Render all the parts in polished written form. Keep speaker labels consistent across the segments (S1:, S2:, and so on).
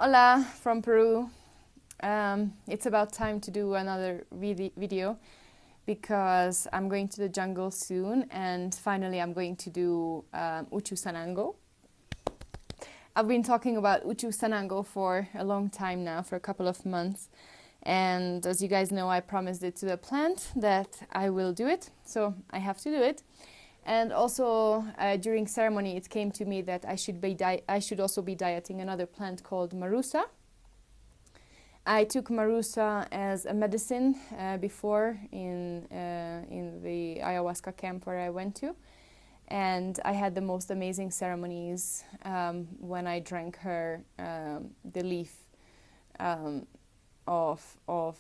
S1: Hola from Peru. It's about time to do another video because I'm going to the jungle soon and finally I'm going to do Uchu Sanango. I've been talking about Uchu Sanango for a long time now, for a couple of months. And as you guys know, I promised it to the plant that I will do it, so I have to do it. And also during ceremony, it came to me that I should also be dieting another plant called Marusa. I took Marusa as a medicine before in the ayahuasca camp where I went to, and I had the most amazing ceremonies when I drank her the leaf of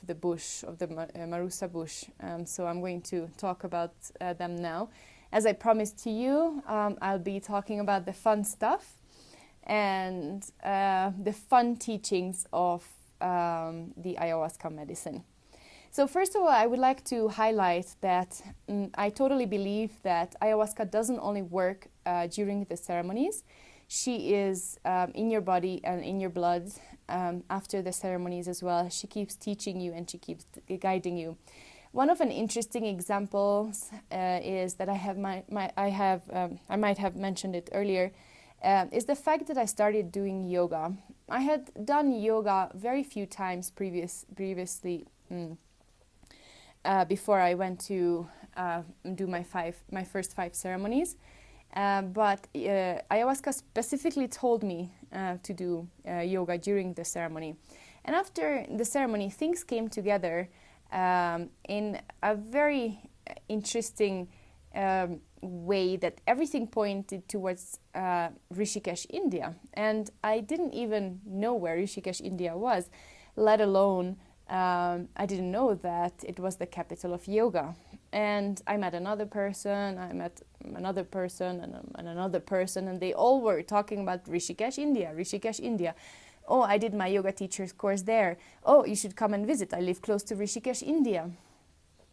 S1: the bush, of the Marusa bush. So I'm going to talk about them now. As I promised to you, I'll be talking about the fun stuff and the fun teachings of the ayahuasca medicine. So first of all, I would like to highlight that I totally believe that ayahuasca doesn't only work during the ceremonies. She is in your body and in your blood after the ceremonies as well. She keeps teaching you and she keeps guiding you. One of an interesting examples is that I might have mentioned it earlier, is the fact that I started doing yoga. I had done yoga very few times previously before I went to do my first 5 ceremonies. But ayahuasca specifically told me to do yoga during the ceremony. And after the ceremony, things came together in a very interesting way that everything pointed towards Rishikesh, India. And I didn't even know where Rishikesh, India was, let alone I didn't know that it was the capital of yoga. And I met another person, and another person, and they all were talking about Rishikesh, India, Rishikesh, India. Oh, I did my yoga teacher's course there. Oh, you should come and visit. I live close to Rishikesh, India.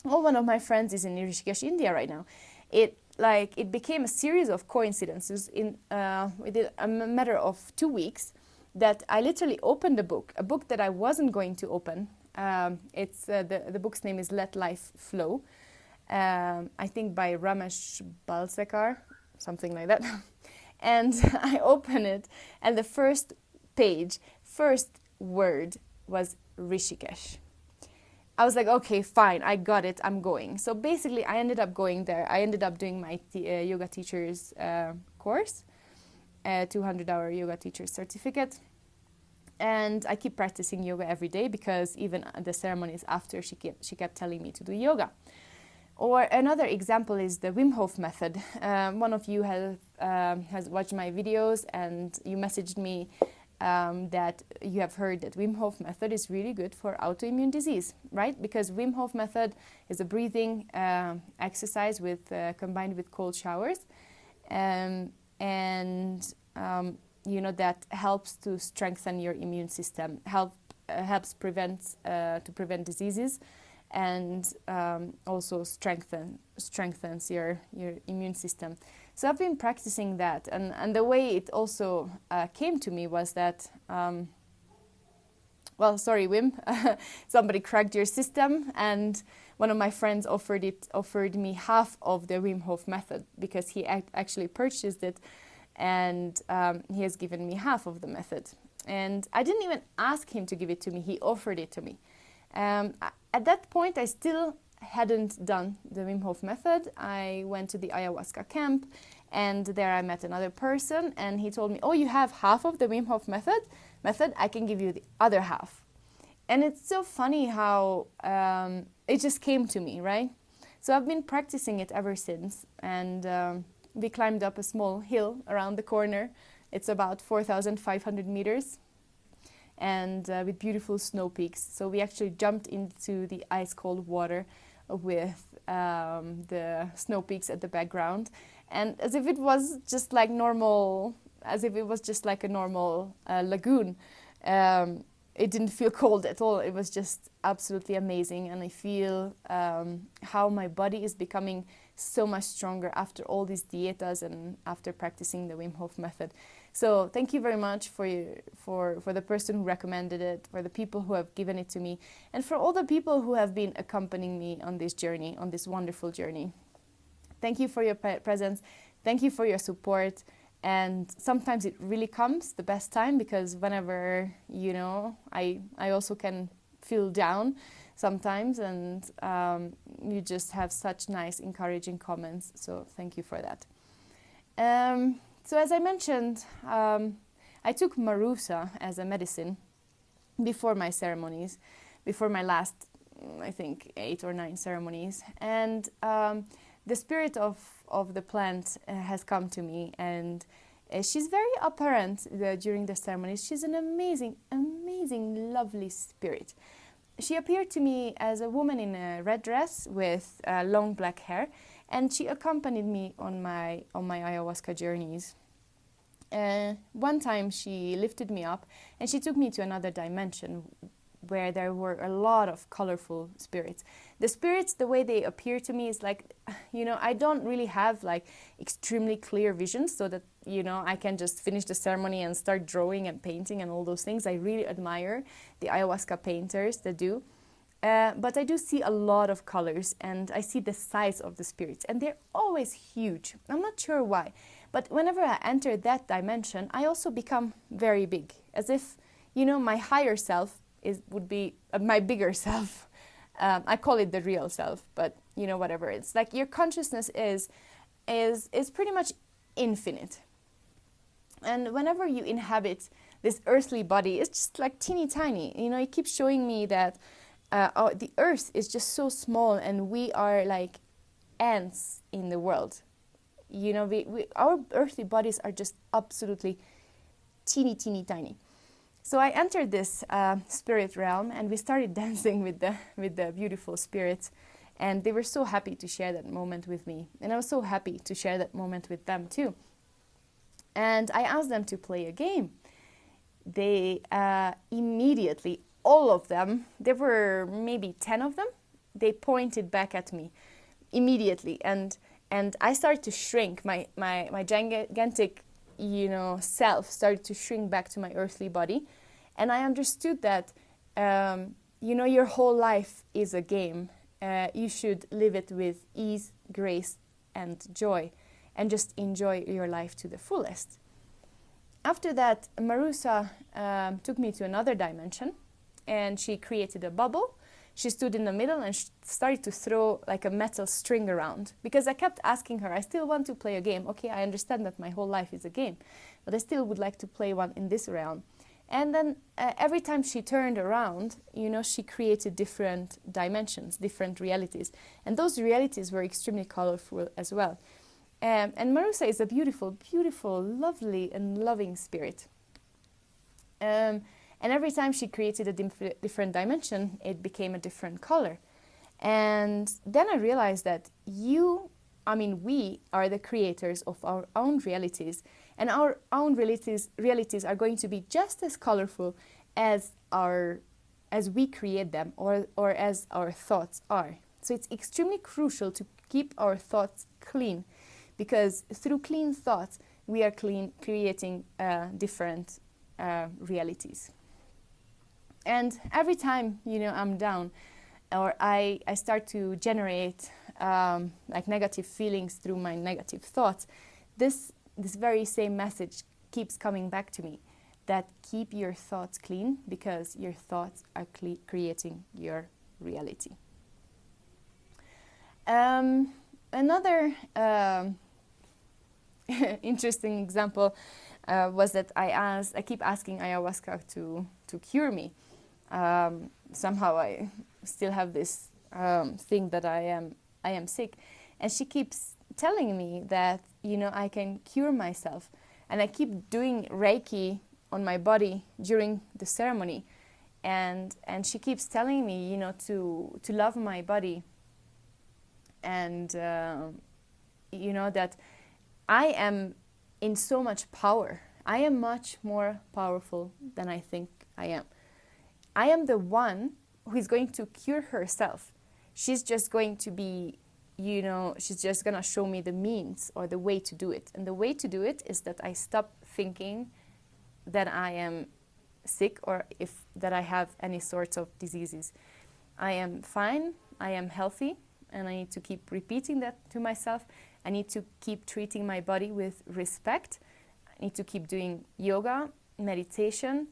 S1: Oh, one of my friends is in Rishikesh, India right now. It became a series of coincidences within a matter of 2 weeks that I literally opened a book that I wasn't going to open. The book's name is Let Life Flow. I think by Ramesh Balsekar, something like that. And I open it, and the first word was Rishikesh. I was like, okay, fine, I got it, I'm going. So basically, I ended up going there. I ended up doing my yoga teacher's course, 200-hour yoga teacher's certificate. And I keep practicing yoga every day because even the ceremonies after, she kept telling me to do yoga. Or another example is the Wim Hof method. One of you has watched my videos and you messaged me that you have heard that Wim Hof method is really good for autoimmune disease, right? Because Wim Hof method is a breathing exercise combined with cold showers, that helps to strengthen your immune system, helps to prevent diseases, and also strengthens your immune system. So I've been practicing that, and the way it also came to me was that, sorry Wim, somebody cracked your system, and one of my friends offered me half of the Wim Hof method because he actually purchased it, and he has given me half of the method. And I didn't even ask him to give it to me, he offered it to me. At that point, I still hadn't done the Wim Hof method. I went to the ayahuasca camp, and there I met another person, and he told me, oh, you have half of the Wim Hof method, I can give you the other half. And it's so funny how it just came to me, right? So I've been practicing it ever since, and we climbed up a small hill around the corner. It's about 4,500 meters. And with beautiful snow peaks. So we actually jumped into the ice-cold water with the snow peaks at the background. And as if it was just like a normal lagoon. It didn't feel cold at all. It was just absolutely amazing. And I feel how my body is becoming so much stronger after all these dietas and after practicing the Wim Hof method. So thank you very much for the person who recommended it, for the people who have given it to me, and for all the people who have been accompanying me on this journey, on this wonderful journey. Thank you for your presence. Thank you for your support. And sometimes it really comes the best time, because whenever, I also can feel down sometimes, and you just have such nice, encouraging comments. So thank you for that. So as I mentioned, I took Marusa as a medicine before my ceremonies, before my last, I think, 8 or 9 ceremonies. And the spirit of the plant has come to me, and she's very apparent during the ceremonies. She's an amazing, amazing, lovely spirit. She appeared to me as a woman in a red dress with long black hair, and she accompanied me on my ayahuasca journeys. One time she lifted me up and she took me to another dimension where there were a lot of colorful spirits. The spirits, the way they appear to me is like, I don't really have like extremely clear visions so that, I can just finish the ceremony and start drawing and painting and all those things. I really admire the ayahuasca painters that do. But I do see a lot of colors, and I see the size of the spirits, and they're always huge. I'm not sure why, but whenever I enter that dimension, I also become very big, as if, my higher self would be my bigger self. I call it the real self, but whatever. It's like your consciousness is pretty much infinite. And whenever you inhabit this earthly body, it's just like teeny tiny. It keeps showing me that the earth is just so small, and we are like ants in the world. Our earthly bodies are just absolutely teeny tiny. So I entered this spirit realm, and we started dancing with the beautiful spirits, and they were so happy to share that moment with me, and I was so happy to share that moment with them too. And I asked them to play a game. They immediately, all of them, there were maybe 10 of them, they pointed back at me immediately, and I started to shrink. My gigantic, self started to shrink back to my earthly body, and I understood that, your whole life is a game. You should live it with ease, grace, and joy, and just enjoy your life to the fullest. After that, Marusa took me to another dimension, and she created a bubble. She stood in the middle and started to throw like a metal string around, because I kept asking her, I still want to play a game. Okay, I understand that my whole life is a game, but I still would like to play one in this realm. And then every time she turned around, she created different dimensions, different realities. And those realities were extremely colorful as well. And Marusa is a beautiful, beautiful, lovely and loving spirit. And every time she created a different dimension, it became a different color. And then I realized that we are the creators of our own realities, and our own realities are going to be just as colorful as we create them, or as our thoughts are. So it's extremely crucial to keep our thoughts clean, because through clean thoughts, we are creating different realities. And every time, I'm down, or I start to generate like negative feelings through my negative thoughts, this very same message keeps coming back to me, that keep your thoughts clean, because your thoughts are creating your reality. Another interesting example was that I keep asking ayahuasca to cure me. Somehow I still have this thing that I am sick, and she keeps telling me that I can cure myself, and I keep doing Reiki on my body during the ceremony, and she keeps telling me to love my body, and that I am in so much power. I am much more powerful than I think I am. I am the one who is going to cure herself. She's just going to be, she's just going to show me the means or the way to do it. And the way to do it is that I stop thinking that I am sick or that I have any sorts of diseases. I am fine, I am healthy, and I need to keep repeating that to myself. I need to keep treating my body with respect. I need to keep doing yoga, meditation,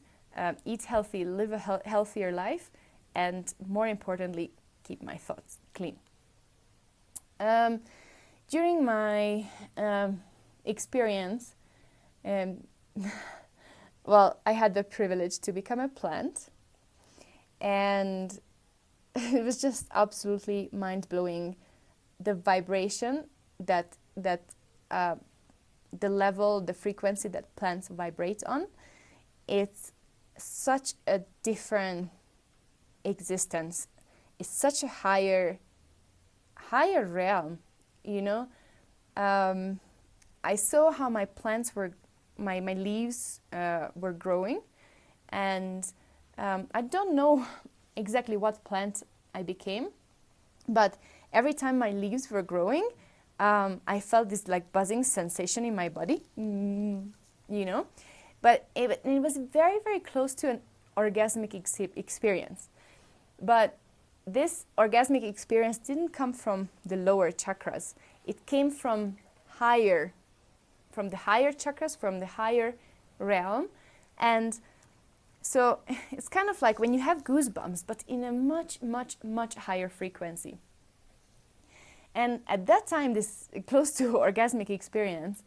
S1: eat healthy, live a healthier life, and more importantly, keep my thoughts clean. During my experience, well, I had the privilege to become a plant, and it was just absolutely mind-blowing, the vibration that the level, the frequency that plants vibrate on. It's such a different existence. It's such a higher realm, you know. I saw how my plants were, my leaves were growing, and I don't know exactly what plant I became, but every time my leaves were growing, I felt this like buzzing sensation in my body, you know, but it was very, very close to an orgasmic experience. But this orgasmic experience didn't come from the lower chakras. It came from the higher chakras, from the higher realm. And so it's kind of like when you have goosebumps, but in a much, much, much higher frequency. And at that time, this close to orgasmic experience,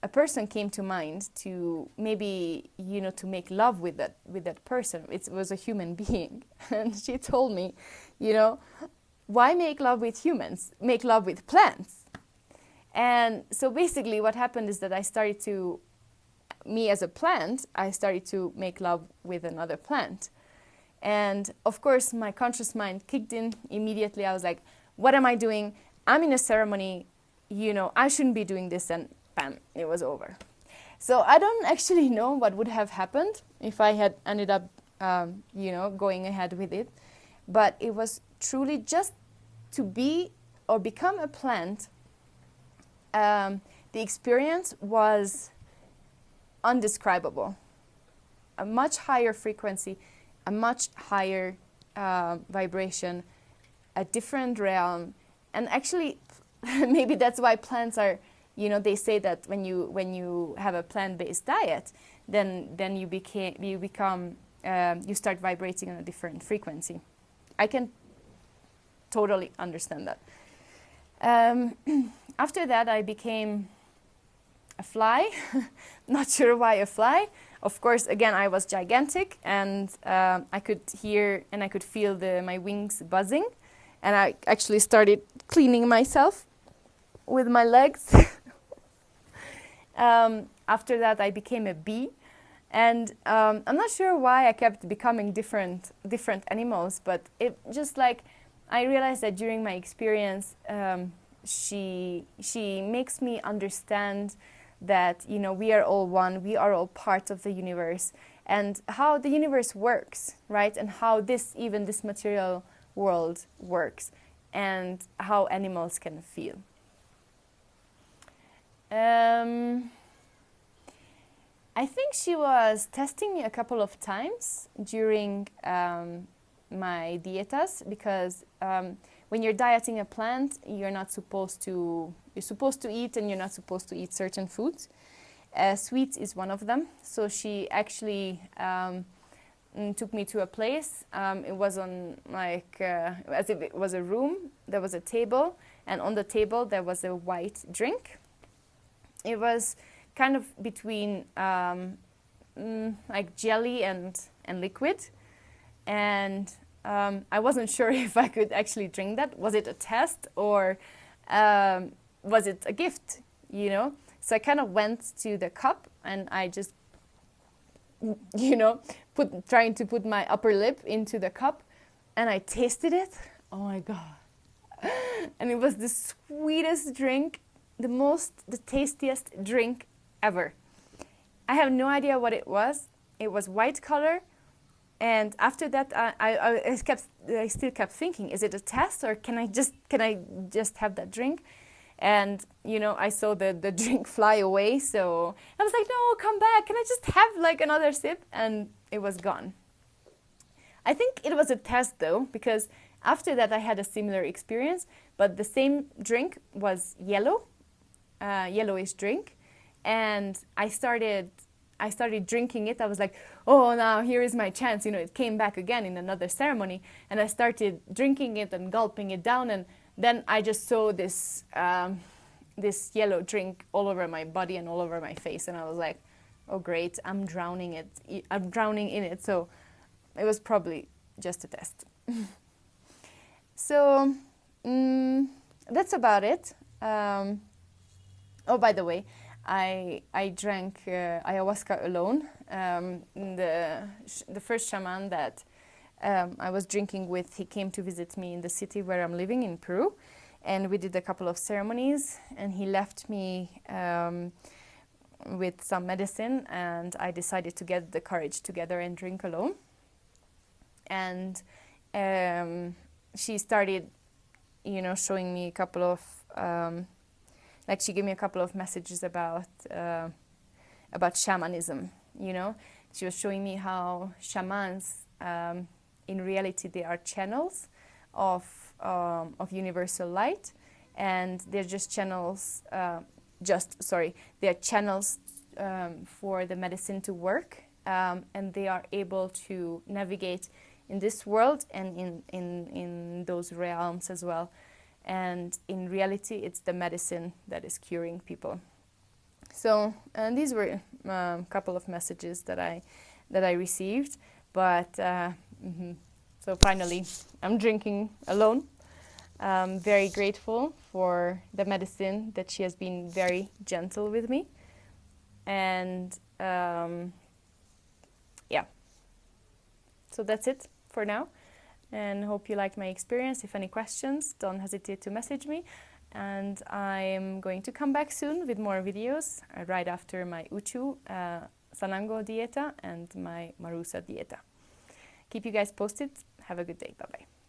S1: a person came to mind to maybe, you know, to make love with that person. It was a human being. And she told me, you know, why make love with humans? Make love with plants. And so basically what happened is that me as a plant, I started to make love with another plant. And of course, my conscious mind kicked in immediately. I was like, what am I doing? I'm in a ceremony, you know, I shouldn't be doing this, and bam, it was over. So I don't actually know what would have happened if I had ended up, you know, going ahead with it. But it was truly just to be or become a plant. The experience was undescribable. A much higher frequency, a much higher vibration, a different realm. And actually, maybe that's why plants are, you know, they say that when you have a plant-based diet, then you start vibrating on a different frequency. I can totally understand that. After that, I became a fly. Not sure why a fly. Of course, again, I was gigantic, and I could hear and I could feel my wings buzzing, and I actually started cleaning myself with my legs. After that, I became a bee, and I'm not sure why I kept becoming different animals, but it just like I realized that during my experience, she makes me understand that, you know, we are all one, we are all part of the universe, and how the universe works, right? And how this material world works, and how animals can feel. I think she was testing me a couple of times during my dietas, because when you're dieting a plant, you're supposed to eat, and you're not supposed to eat certain foods. Sweets is one of them. So she actually took me to a place. It was on as if it was a room. There was a table, and on the table there was a white drink. It was kind of between like jelly and liquid, and I wasn't sure if I could actually drink that. Was it a test, or was it a gift, you know? So I kind of went to the cup, and I just, you know, trying to put my upper lip into the cup, and I tasted it. Oh my God. And it was the sweetest drink, the tastiest drink ever. I have no idea what it was. It was white color. And after that, I still kept thinking, is it a test, or can I just have that drink? And, you know, I saw the drink fly away, so I was like, no, come back, can I just have like another sip? And it was gone. I think it was a test though, because after that I had a similar experience, but the same drink was yellowish drink, and I started drinking it. I was like, oh, now here is my chance. You know, it came back again in another ceremony, and I started drinking it and gulping it down, and then I just saw this this yellow drink all over my body and all over my face, and I was like, oh great, I'm drowning in it. So it was probably just a test. So that's about it. Oh, by the way, I drank ayahuasca alone. The first shaman that I was drinking with, he came to visit me in the city where I'm living in Peru, and we did a couple of ceremonies, and he left me with some medicine, and I decided to get the courage together and drink alone. And she started, you know, showing me a couple of like she gave me a couple of messages about shamanism. You know, she was showing me how shamans, in reality, they are channels of universal light, and they're just channels. They're channels for the medicine to work, and they are able to navigate in this world and in those realms as well. And in reality, it's the medicine that is curing people. So, and these were a couple of messages that I received. But so finally, I'm drinking alone. I'm very grateful for the medicine, that she has been very gentle with me. And yeah, so that's it for now. And hope you liked my experience. If any questions, don't hesitate to message me. And I'm going to come back soon with more videos right after my Uchu Sanango dieta and my Marusa dieta. Keep you guys posted. Have a good day. Bye-bye.